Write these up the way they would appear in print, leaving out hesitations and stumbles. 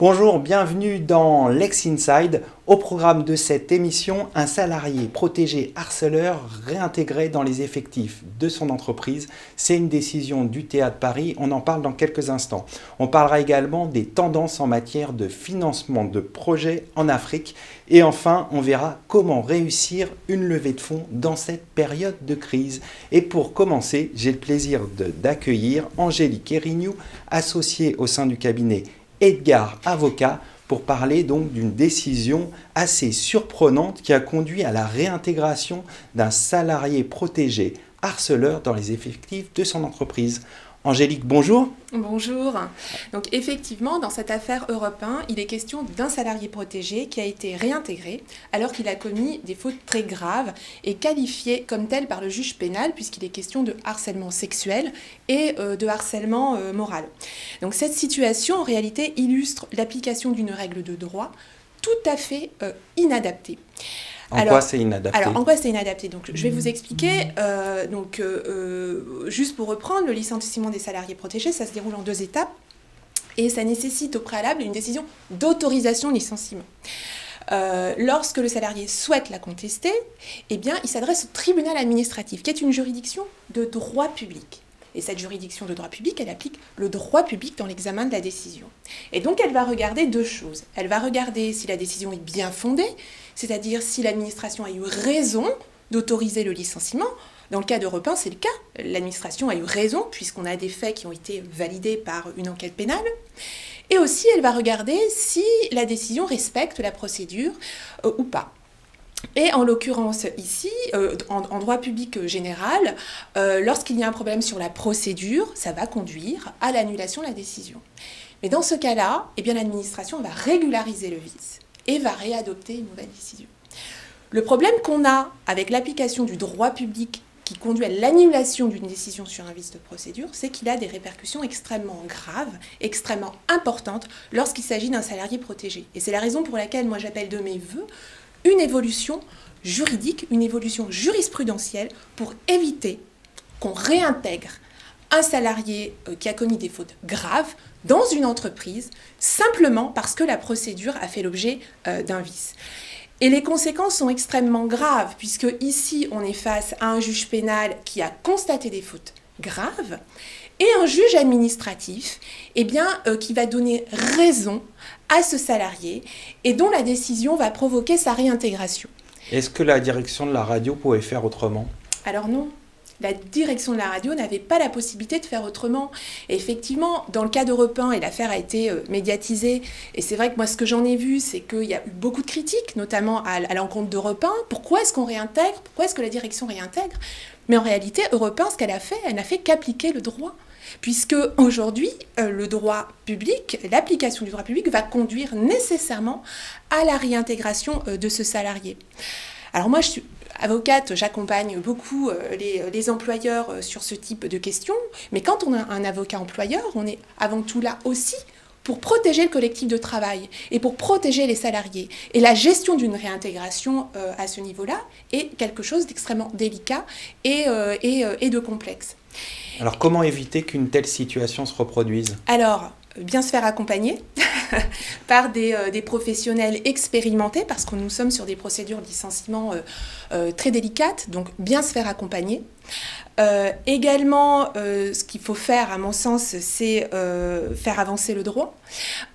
Bonjour, bienvenue dans Lex Inside. Au programme de cette émission, un salarié protégé harceleur réintégré dans les effectifs de son entreprise. C'est une décision du TA de Paris, on en parle dans quelques instants. On parlera également des tendances en matière de financement de projets en Afrique. Et enfin, on verra comment réussir une levée de fonds dans cette période de crise. Et pour commencer, j'ai le plaisir d'accueillir Angélique Erignoux, associée au sein du cabinet Edgar Avocat, pour parler donc d'une décision assez surprenante qui a conduit à la réintégration d'un salarié protégé harceleur dans les effectifs de son entreprise. Angélique, bonjour. Bonjour. Donc effectivement, dans cette affaire Europe 1, il est question d'un salarié protégé qui a été réintégré alors qu'il a commis des fautes très graves et qualifié comme tel par le juge pénal puisqu'il est question de harcèlement sexuel et de harcèlement moral. Donc cette situation en réalité illustre l'application d'une règle de droit tout à fait inadaptée. En quoi c'est inadapté? Alors, en quoi c'est inadapté? Donc, je vais vous expliquer. Juste pour reprendre, le licenciement des salariés protégés, ça se déroule en 2 étapes et ça nécessite au préalable une décision d'autorisation de licenciement. Lorsque le salarié souhaite la contester, eh bien, il s'adresse au tribunal administratif, qui est une juridiction de droit public. Et cette juridiction de droit public, elle applique le droit public dans l'examen de la décision. Et donc, elle va regarder 2 choses. Elle va regarder si la décision est bien fondée, c'est-à-dire si l'administration a eu raison d'autoriser le licenciement. Dans le cas d'Europe 1, c'est le cas. L'administration a eu raison, puisqu'on a des faits qui ont été validés par une enquête pénale. Et aussi, elle va regarder si la décision respecte la procédure ou pas. Et en l'occurrence ici, en droit public général, lorsqu'il y a un problème sur la procédure, ça va conduire à l'annulation de la décision. Mais dans ce cas-là, eh bien, l'administration va régulariser le vice et va réadopter une nouvelle décision. Le problème qu'on a avec l'application du droit public qui conduit à l'annulation d'une décision sur un vice de procédure, c'est qu'il a des répercussions extrêmement graves, extrêmement importantes lorsqu'il s'agit d'un salarié protégé. Et c'est la raison pour laquelle moi j'appelle de mes vœux une évolution juridique, une évolution jurisprudentielle pour éviter qu'on réintègre un salarié qui a commis des fautes graves dans une entreprise simplement parce que la procédure a fait l'objet d'un vice. Et les conséquences sont extrêmement graves puisque ici on est face à un juge pénal qui a constaté des fautes graves et un juge administratif qui va donner raison à ce salarié et dont la décision va provoquer sa réintégration. Est-ce que la direction de la radio pouvait faire autrement? Alors non. La direction de la radio n'avait pas la possibilité de faire autrement. Et effectivement, dans le cas d'Europe 1, et l'affaire a été médiatisée, et c'est vrai que moi, ce que j'en ai vu, c'est qu'il y a eu beaucoup de critiques, notamment à l'encontre d'Europe 1. Pourquoi est-ce qu'on réintègre? Pourquoi est-ce que la direction réintègre? Mais en réalité, Europe 1, ce qu'elle a fait, elle n'a fait qu'appliquer le droit. Puisque aujourd'hui, le droit public, l'application du droit public va conduire nécessairement à la réintégration de ce salarié. Alors moi, je suis avocate, j'accompagne beaucoup les employeurs sur ce type de questions, mais quand on a un avocat employeur, on est avant tout là aussi pour protéger le collectif de travail et pour protéger les salariés. Et la gestion d'une réintégration à ce niveau-là est quelque chose d'extrêmement délicat et de complexe. Alors comment éviter qu'une telle situation se reproduise? Alors, bien se faire accompagner par des professionnels expérimentés, parce que nous sommes sur des procédures de licenciement très délicates, donc bien se faire accompagner. Également, ce qu'il faut faire, à mon sens, c'est faire avancer le droit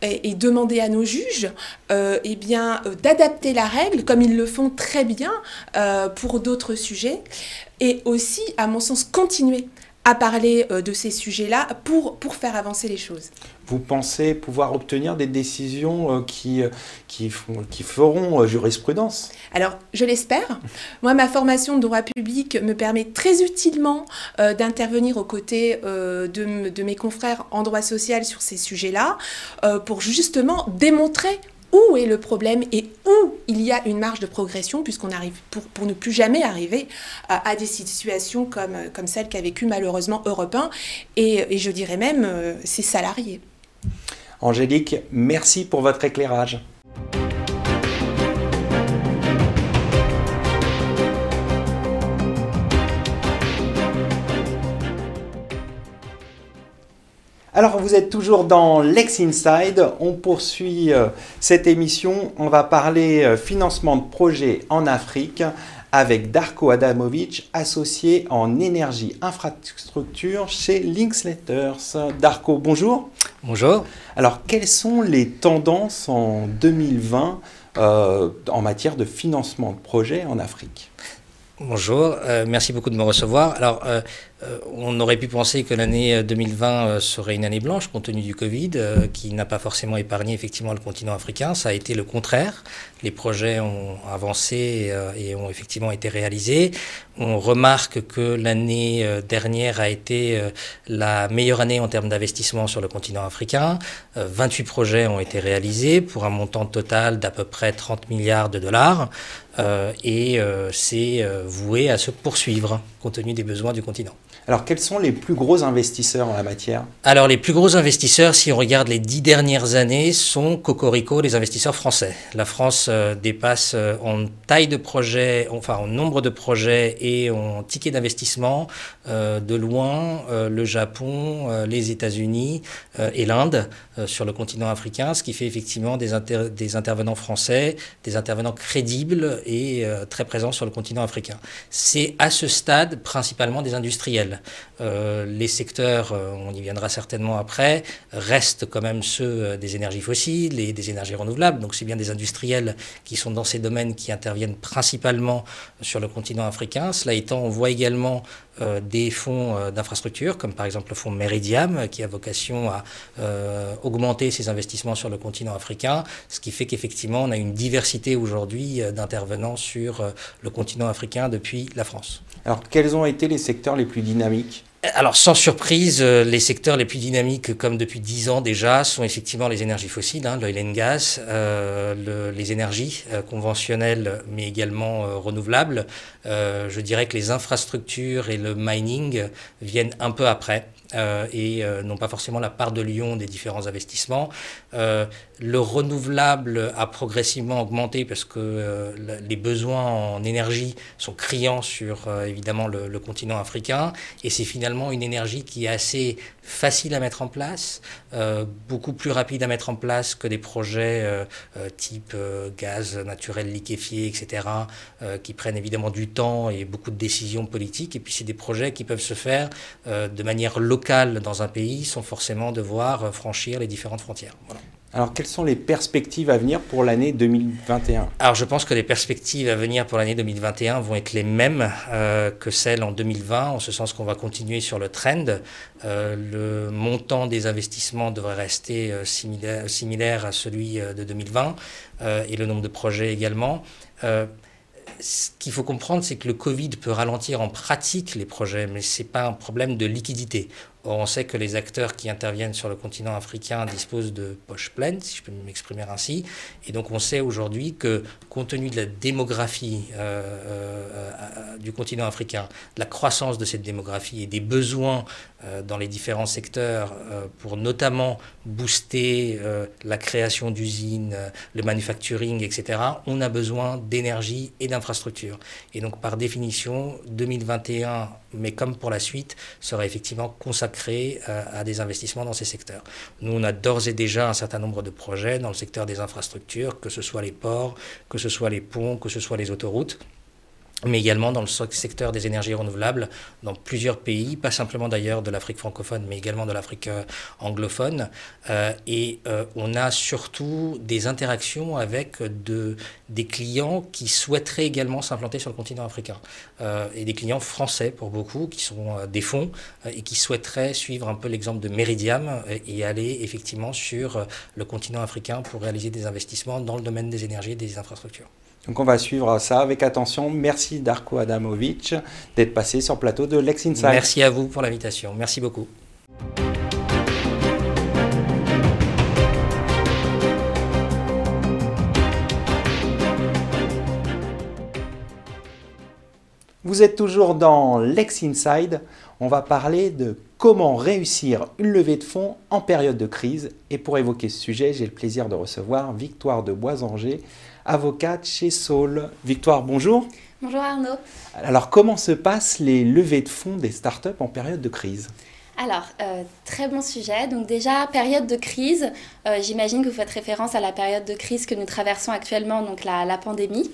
et demander à nos juges d'adapter la règle, comme ils le font très bien pour d'autres sujets, et aussi, à mon sens, continuer à parler de ces sujets-là pour faire avancer les choses. Vous pensez pouvoir obtenir des décisions qui feront jurisprudence? Alors, je l'espère. Moi, ma formation de droit public me permet très utilement d'intervenir aux côtés de mes confrères en droit social sur ces sujets-là, pour justement démontrer où est le problème et où il y a une marge de progression, puisqu'on arrive pour ne plus jamais arriver à des situations comme celle qu'a vécue malheureusement Europe 1 et je dirais même ses salariés. Angélique, merci pour votre éclairage. Alors, vous êtes toujours dans Lex Inside. On poursuit cette émission. On va parler financement de projets en Afrique avec Darko Adamovic, associé en énergie infrastructure chez Linklaters. Darko, bonjour. Bonjour. Alors, quelles sont les tendances en 2020 en matière de financement de projets en Afrique ? Bonjour, merci beaucoup de me recevoir. Alors, on aurait pu penser que l'année 2020 serait une année blanche compte tenu du Covid, qui n'a pas forcément épargné effectivement le continent africain. Ça a été le contraire. Les projets ont avancé et ont effectivement été réalisés. On remarque que l'année dernière a été la meilleure année en termes d'investissement sur le continent africain. 28 projets ont été réalisés pour un montant total d'à peu près 30 milliards de dollars. Et c'est voué à se poursuivre compte tenu des besoins du continent. Alors, quels sont les plus gros investisseurs en la matière ? Alors, les plus gros investisseurs, si on regarde les 10 dernières années, sont cocorico les investisseurs français. La France dépasse en taille de projet, enfin en nombre de projets et en tickets d'investissement de loin le Japon, les États-Unis et l'Inde sur le continent africain, ce qui fait effectivement des intervenants français, des intervenants crédibles et très présents sur le continent africain. C'est à ce stade principalement des industriels. Les secteurs, on y viendra certainement après, restent quand même ceux des énergies fossiles et des énergies renouvelables. Donc c'est bien des industriels qui sont dans ces domaines qui interviennent principalement sur le continent africain. Cela étant, on voit également des fonds d'infrastructure, comme par exemple le fonds Meridiam, qui a vocation à augmenter ses investissements sur le continent africain, ce qui fait qu'effectivement on a une diversité aujourd'hui d'intervenants sur le continent africain depuis la France. Alors, quels ont été les secteurs les plus dynamiques ? Alors, sans surprise, les secteurs les plus dynamiques, comme depuis 10 ans déjà, sont effectivement les énergies fossiles, l'oil and gas, les énergies conventionnelles, mais également renouvelables. Je dirais que les infrastructures et le mining viennent un peu après. Et n'ont pas forcément la part de lion des différents investissements. Le renouvelable a progressivement augmenté parce que les besoins en énergie sont criants sur évidemment le continent africain, et c'est finalement une énergie qui est assez facile à mettre en place, beaucoup plus rapide à mettre en place que des projets type gaz naturel liquéfié, etc., qui prennent évidemment du temps et beaucoup de décisions politiques. Et puis c'est des projets qui peuvent se faire de manière locale dans un pays sans forcément devoir franchir les différentes frontières. Voilà. Alors, quelles sont les perspectives à venir pour l'année 2021 ? Alors, je pense que les perspectives à venir pour l'année 2021 vont être les mêmes que celles en 2020, en ce sens qu'on va continuer sur le trend. Le montant des investissements devrait rester similaire à celui de 2020 et le nombre de projets également. Ce qu'il faut comprendre, c'est que le Covid peut ralentir en pratique les projets, mais ce n'est pas un problème de liquidité. Or, on sait que les acteurs qui interviennent sur le continent africain disposent de poches pleines, si je peux m'exprimer ainsi. Et donc, on sait aujourd'hui que, compte tenu de la démographie du continent africain, de la croissance de cette démographie et des besoins dans les différents secteurs pour notamment booster la création d'usines, le manufacturing, etc., on a besoin d'énergie et d'infrastructures. Et donc, par définition, 2021, mais comme pour la suite, sera effectivement consacré à des investissements dans ces secteurs. Nous, on a d'ores et déjà un certain nombre de projets dans le secteur des infrastructures, que ce soit les ports, que ce soit les ponts, que ce soit les autoroutes, mais également dans le secteur des énergies renouvelables dans plusieurs pays, pas simplement d'ailleurs de l'Afrique francophone, mais également de l'Afrique anglophone. On a surtout des interactions avec des clients qui souhaiteraient également s'implanter sur le continent africain. Et des clients français pour beaucoup, qui sont des fonds et qui souhaiteraient suivre un peu l'exemple de Meridiam et aller effectivement sur le continent africain pour réaliser des investissements dans le domaine des énergies et des infrastructures. Donc on va suivre ça avec attention. Merci Darko Adamovic d'être passé sur le plateau de Lex Inside. Merci à vous pour l'invitation. Merci beaucoup. Vous êtes toujours dans Lex Inside. On va parler de comment réussir une levée de fonds en période de crise. Et pour évoquer ce sujet, j'ai le plaisir de recevoir Victoire de Boisanger, avocate chez Saul. Victoire, bonjour. Bonjour Arnaud. Alors, comment se passent les levées de fonds des startups en période de crise ? Alors, très bon sujet. Donc déjà, période de crise, j'imagine que vous faites référence à la période de crise que nous traversons actuellement, donc la pandémie.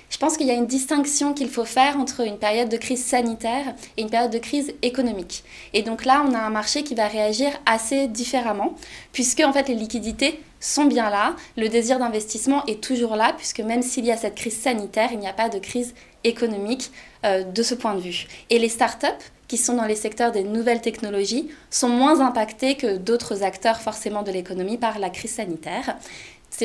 Je pense qu'il y a une distinction qu'il faut faire entre une période de crise sanitaire et une période de crise économique. Et donc là, on a un marché qui va réagir assez différemment, puisque en fait les liquidités sont bien là, le désir d'investissement est toujours là, puisque même s'il y a cette crise sanitaire, il n'y a pas de crise économique de ce point de vue. Et les startups qui sont dans les secteurs des nouvelles technologies sont moins impactés que d'autres acteurs forcément de l'économie par la crise sanitaire.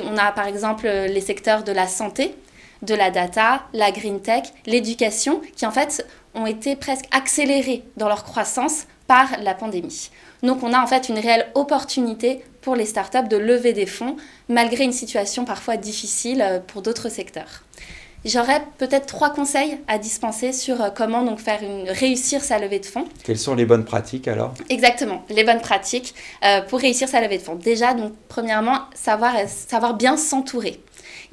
On a par exemple les secteurs de la santé, de la data, la green tech, l'éducation, qui en fait ont été presque accélérés dans leur croissance par la pandémie. Donc on a en fait une réelle opportunité pour les startups de lever des fonds, malgré une situation parfois difficile pour d'autres secteurs. J'aurais peut-être 3 conseils à dispenser sur comment donc réussir sa levée de fonds. Quelles sont les bonnes pratiques alors? Exactement, les bonnes pratiques pour réussir sa levée de fonds. Déjà, donc, premièrement, savoir bien s'entourer.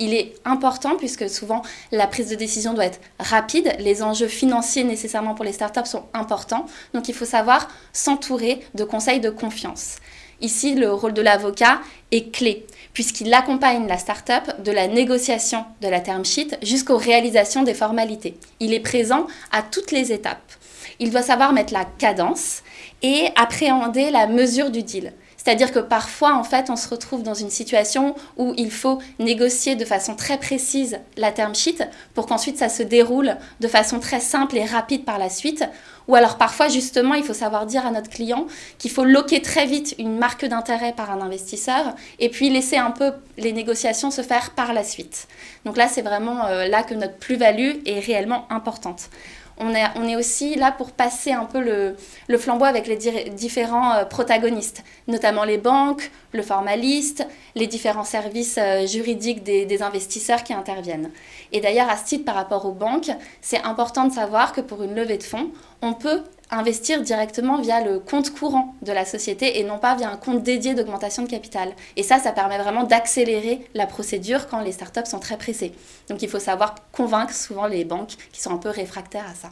Il est important, puisque souvent la prise de décision doit être rapide, les enjeux financiers nécessairement pour les startups sont importants, donc il faut savoir s'entourer de conseils de confiance. Ici, le rôle de l'avocat est clé, puisqu'il accompagne la start-up de la négociation de la term sheet jusqu'aux réalisations des formalités. Il est présent à toutes les étapes. Il doit savoir mettre la cadence et appréhender la mesure du deal. C'est-à-dire que parfois, en fait, on se retrouve dans une situation où il faut négocier de façon très précise la term sheet pour qu'ensuite ça se déroule de façon très simple et rapide par la suite. Ou alors parfois, justement, il faut savoir dire à notre client qu'il faut loquer très vite une marque d'intérêt par un investisseur et puis laisser un peu les négociations se faire par la suite. Donc là, c'est vraiment là que notre plus-value est réellement importante. On est aussi là pour passer un peu le flambeau avec les différents protagonistes, notamment les banques, le formaliste, les différents services juridiques des investisseurs qui interviennent. Et d'ailleurs, à ce titre, par rapport aux banques, c'est important de savoir que pour une levée de fonds, on peut investir directement via le compte courant de la société et non pas via un compte dédié d'augmentation de capital. Et ça permet vraiment d'accélérer la procédure quand les startups sont très pressées. Donc il faut savoir convaincre souvent les banques qui sont un peu réfractaires à ça.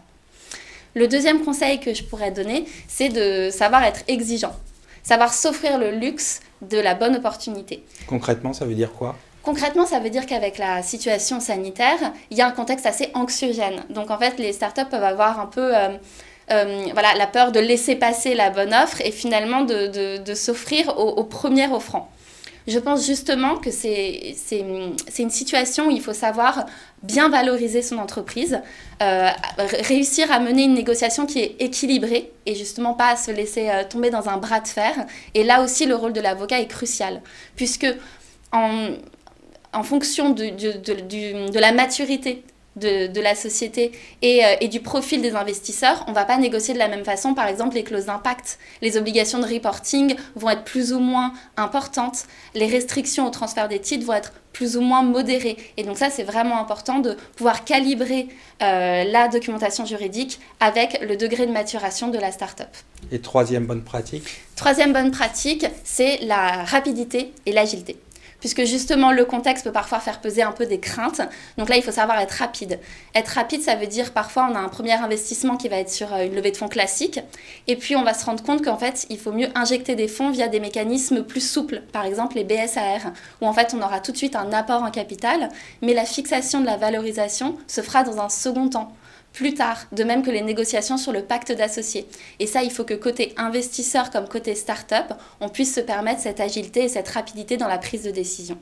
Le deuxième conseil que je pourrais donner, c'est de savoir être exigeant, savoir s'offrir le luxe de la bonne opportunité. Concrètement, ça veut dire quoi ? Concrètement, ça veut dire qu'avec la situation sanitaire, il y a un contexte assez anxiogène. Donc en fait, les startups peuvent avoir un peu la peur de laisser passer la bonne offre et finalement de s'offrir au premier offrant. Je pense justement que c'est une situation où il faut savoir bien valoriser son entreprise, réussir à mener une négociation qui est équilibrée et justement pas à se laisser tomber dans un bras de fer. Et là aussi, le rôle de l'avocat est crucial, puisque en fonction de la maturité de la société et du profil des investisseurs, on ne va pas négocier de la même façon. Par exemple, les clauses d'impact, les obligations de reporting vont être plus ou moins importantes, les restrictions au transfert des titres vont être plus ou moins modérées. Et donc ça, c'est vraiment important de pouvoir calibrer la documentation juridique avec le degré de maturation de la start-up. Et troisième bonne pratique ? Troisième bonne pratique, c'est la rapidité et l'agilité. Puisque justement, le contexte peut parfois faire peser un peu des craintes. Donc là, il faut savoir être rapide. Être rapide, ça veut dire parfois on a un premier investissement qui va être sur une levée de fonds classique. Et puis, on va se rendre compte qu'en fait, il faut mieux injecter des fonds via des mécanismes plus souples. Par exemple, les BSAR, où en fait, on aura tout de suite un apport en capital, mais la fixation de la valorisation se fera dans un second temps. Plus tard, de même que les négociations sur le pacte d'associés. Et ça, il faut que côté investisseur comme côté start-up, on puisse se permettre cette agilité et cette rapidité dans la prise de décision.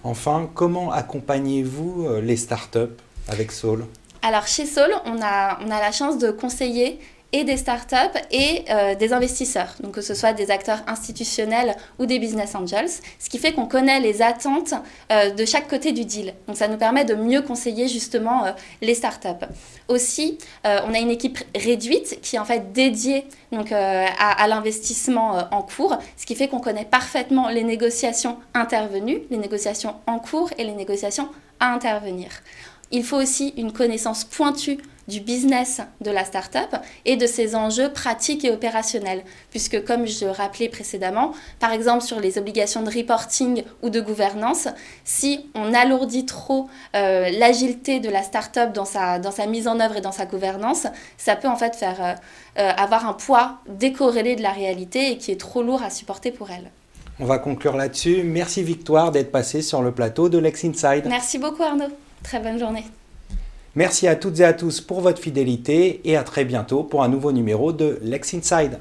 Enfin, comment accompagnez-vous les startups avec Saul ? Alors chez Saul, on a la chance de conseiller et des startups et des investisseurs, donc que ce soit des acteurs institutionnels ou des business angels, ce qui fait qu'on connaît les attentes de chaque côté du deal. Donc ça nous permet de mieux conseiller justement les startups. Aussi, on a une équipe réduite qui est en fait dédiée donc, à l'investissement en cours, ce qui fait qu'on connaît parfaitement les négociations intervenues, les négociations en cours et les négociations à intervenir. Il faut aussi une connaissance pointue du business de la start-up et de ses enjeux pratiques et opérationnels. Puisque, comme je rappelais précédemment, par exemple sur les obligations de reporting ou de gouvernance, si on alourdit trop l'agilité de la start-up dans sa mise en œuvre et dans sa gouvernance, ça peut en fait faire avoir un poids décorrélé de la réalité et qui est trop lourd à supporter pour elle. On va conclure là-dessus. Merci Victoire d'être passée sur le plateau de Lex Inside. Merci beaucoup Arnaud. Très bonne journée. Merci à toutes et à tous pour votre fidélité et à très bientôt pour un nouveau numéro de Lex Inside.